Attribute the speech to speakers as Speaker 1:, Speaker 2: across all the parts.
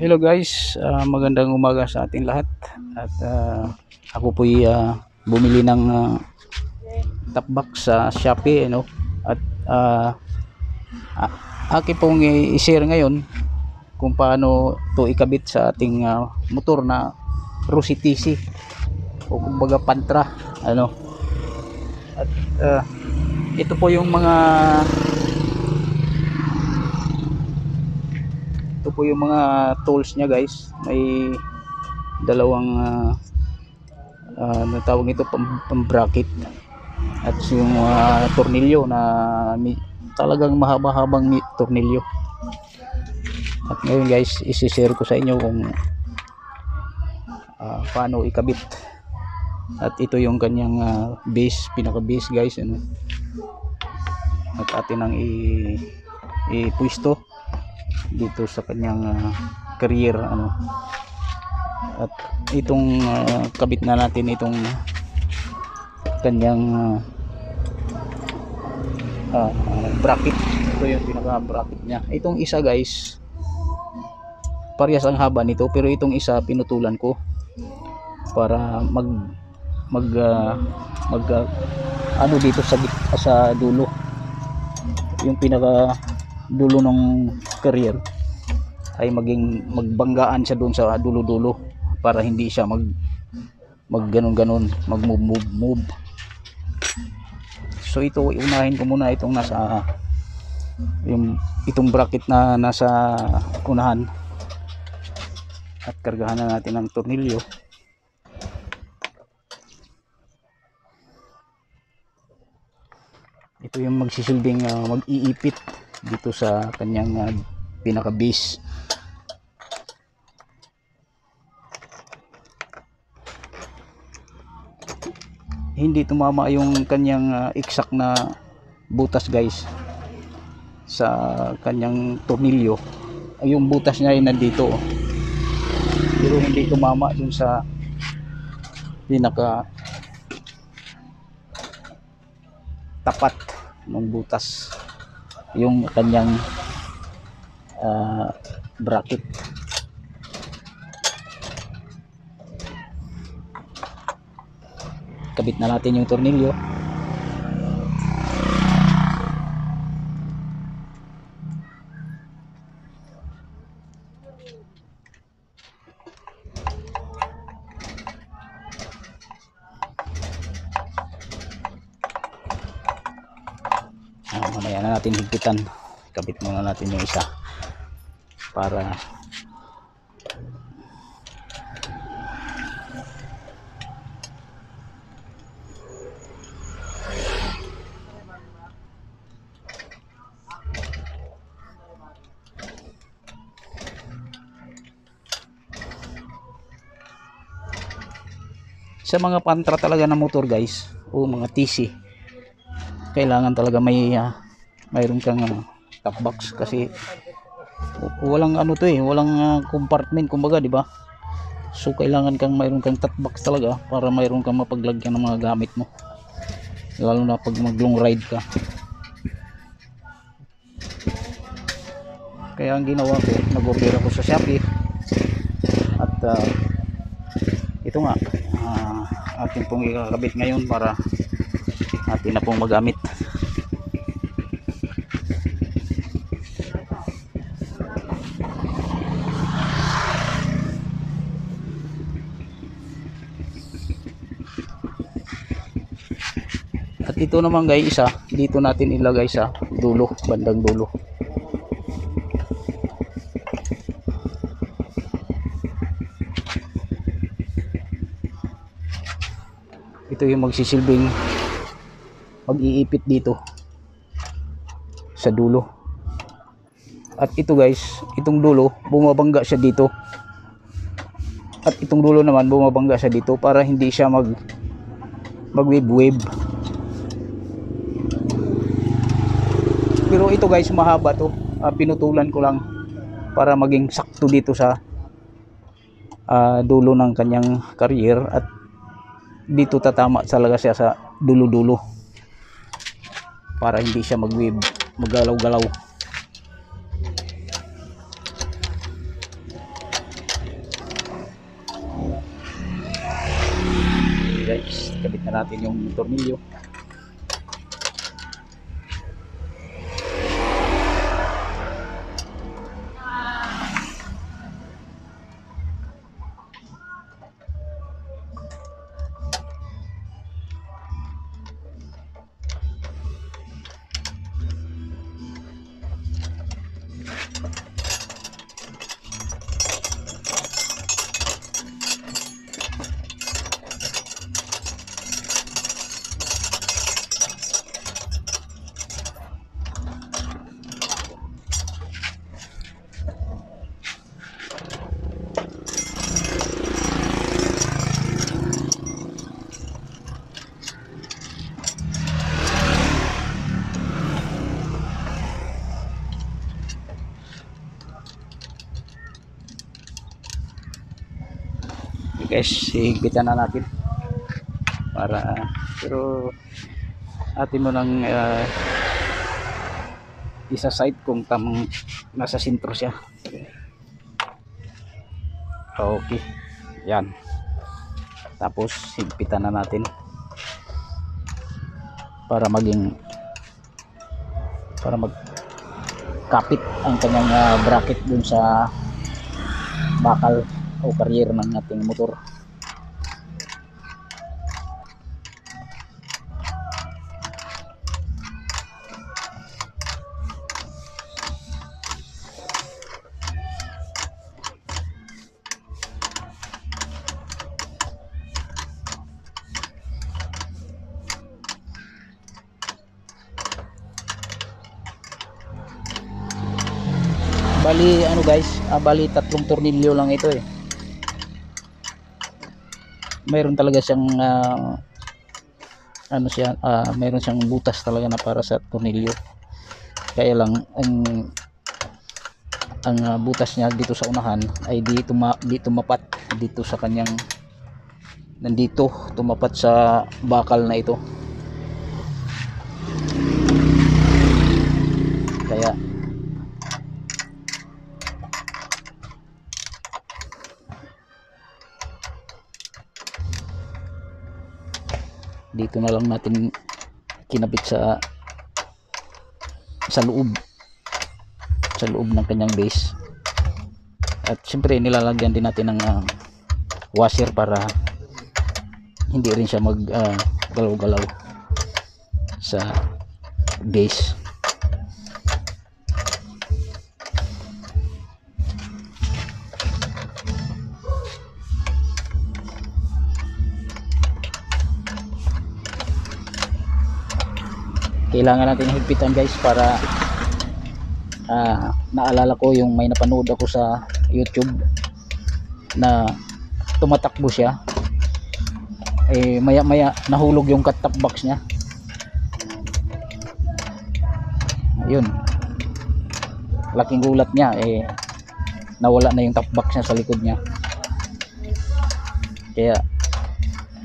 Speaker 1: Hello guys, magandang umaga sa ating lahat. At ako po'y bumili ng top box sa Shopee, ano. At akin pong i-share ngayon kung paano to ikabit sa ating motor na Rossi TC o kumbaga Pantra, ano. At ito po yung mga tools niya guys. May dalawang natawag nito pang bracket at yung tornilyo na talagang mahaba-habang tornilyo. At ngayon guys, isi-share ko sa inyo kung paano ikabit. At ito yung kanyang base, pinaka base guys, ano. At atin ang ipwisto dito sa kanyang carrier, ano. At itong kabit na natin itong kanyang bracket. Ito yung pinaka bracket niya. Itong isa guys, parehas ang haba nito, pero itong isa pinutulan ko para ano dito sa dulo, yung pinaka dulo ng carrier ay magbanggaan siya doon sa dulo-dulo para hindi siya mag ganon-ganon, mag-move. So ito, unahin ko muna itong nasa itong bracket na nasa unahan at kargahan na natin ng tornilyo. Ito yung magsisilbing mag-iipit dito sa kanyang pinaka base. Hindi tumama yung kanyang exact na butas guys sa kanyang tornilyo. Yung butas niya ay nandito, pero hindi tumama dun sa pinaka tapat ng butas yung kanyang bracket. Kabit na natin yung tornilyo. Mamaya na natin higpitan. Kabit muna natin yung isa para sa mga Pantra talaga na motor guys o mga TC, kailangan talaga mayroon kang top box kasi walang ano to walang compartment kumbaga, di ba? So kailangan mayroon kang top box talaga para mayroon kang mapaglagyan ng mga gamit mo, lalo na pag mag long ride ka. Kaya ang ginawa ko, nag-order ako sa Shopee at ito nga atin pong ikakabit ngayon para atin na pong magamit. At ito naman guys, isa dito natin ilagay sa dulo, bandang dulo. Ito yung magsisilbing mag-iipit dito sa dulo. At ito guys, itong dulo bumabangga siya dito, at itong dulo naman bumabangga siya dito para hindi siya mag wave. Pero ito guys, mahaba to, pinutulan ko lang para maging sakto dito sa dulo ng kanyang carrier, at dito tatama talaga siya sa dulo-dulo para hindi siya mag-wave, maggalaw-galaw. guys, kabit na natin yung tornilyo. Guys, higpitan na natin para, pero atin mo nang isa side kung tamang nasa sentro siya. Okay, yan, tapos higpitan na natin para magkapit ang kanyang bracket dun sa bakal o carrier ng ating motor. Bali ano guys, bali 3 tornilyo lang ito eh. Mayroon talaga siyang ano siya, mayroon siyang butas talaga na para sa tornilyo. Kaya lang ang butas niya dito sa unahan ay di tumapat dito sa kanyang, nandito tumapat sa bakal na ito. Kaya dito na lang natin kinabit sa loob ng kanyang base. At siyempre nilalagyan din natin ng washer para hindi rin siya mag galaw-galaw sa base. Kailangan natin higpitan guys para naalala ko yung may napanood ako sa YouTube na tumatakbo siya, maya maya nahulog yung cut-top box niya. Ayun, laking gulat niya, nawala na yung top box niya sa likod niya. Kaya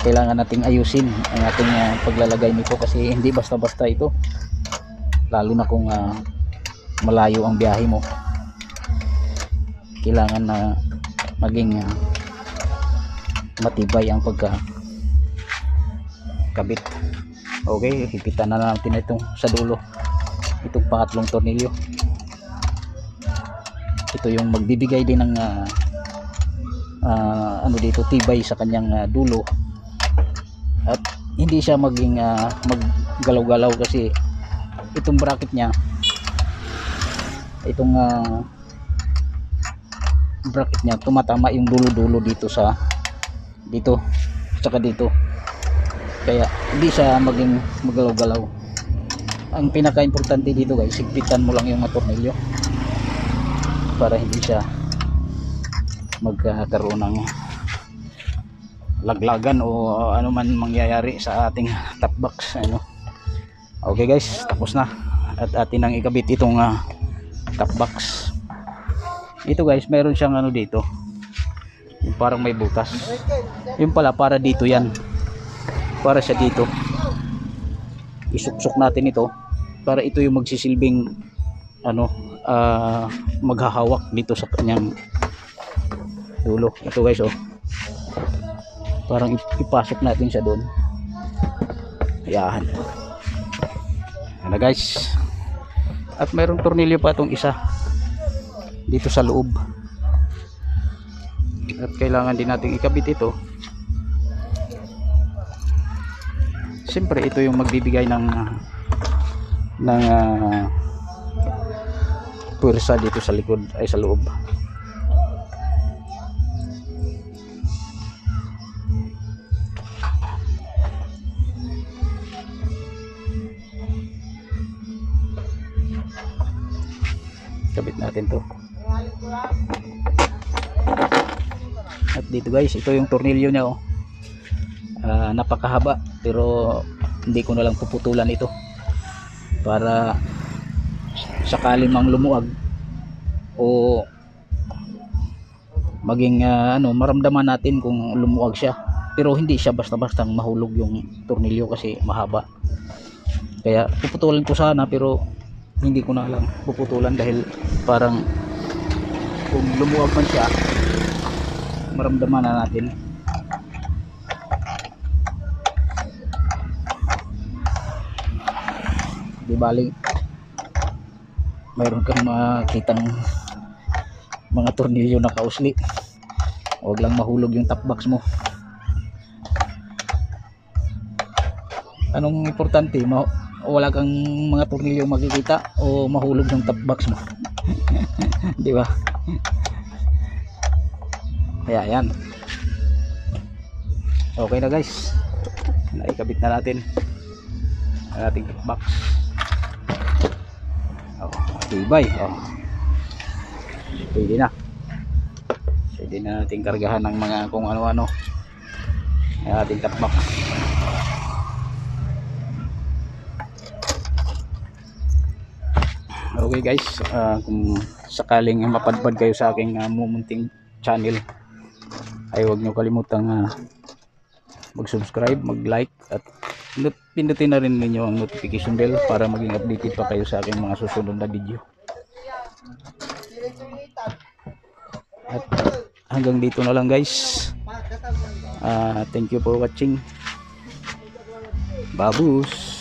Speaker 1: kailangan nating ayusin ang ating paglalagay nito, kasi hindi basta-basta ito, lalo na kung malayo ang biyahe mo. Kailangan na maging matibay ang pagkakabit. Okay, hipitan na natin itong sa dulo, itong pangatlong tornilyo. Ito yung magbibigay din ng ano dito, tibay sa kanyang dulo, at hindi siya maging maggalaw-galaw, kasi itong bracket niya, itong bracket niya tumatama yung dulo-dulo dito sa dito saka dito, kaya hindi siya maging magalaw-galaw. Ang pinaka-importante dito guys, higpitan mo lang yung tornilyo para hindi siya magkaroon ng laglagan o ano man mangyayari sa ating top box. Okay guys, tapos na at atin nang ikabit itong top box. Ito guys, mayroon siyang dito, yung parang may butas, yung pala para dito yan, para siya dito. Isuksok natin ito para ito yung magsisilbing maghahawak dito sa kanyang dulo. Ito guys, parang ipasok natin siya doon. Ayan. Ayan na guys. At mayroong tornilyo pa itong isa dito sa loob. At kailangan din natin ikabit ito. Siyempre ito yung magbibigay ng puwersa dito sa likod ay sa loob. Kabit natin to. At dito guys, ito yung tornilyo niya oh. Napakahaba pero hindi ko na lang puputulan ito para sakaling mang lumuwag o maging maramdaman natin kung lumuwag siya, pero hindi siya basta-bastang mahulog yung tornilyo kasi mahaba. Kaya puputulan ko sana pero hindi ko na lang puputulan dahil parang kung lumuwag man siya maramdaman na natin. Di bali mayroon kang makitang mga tornilyo na kausli, huwag lang mahulog yung top box mo. Anong importante, wala kang mga tornilyo makikita o mahulog yung top box mo. Di ba? Kaya yan, okay na guys, naikabit na natin ang ating top box. Tibay. Pwede na natin kargahan ng mga kung ano-ano ang ating top box. Okay guys, kung sakaling mapadpad kayo sa aking mumunting channel ay huwag nyo kalimutang mag-subscribe, mag-like at pindutin na rin ninyo ang notification bell para maging updated pa kayo sa aking mga susunod na video. At hanggang dito na lang guys. Thank you for watching. Babus.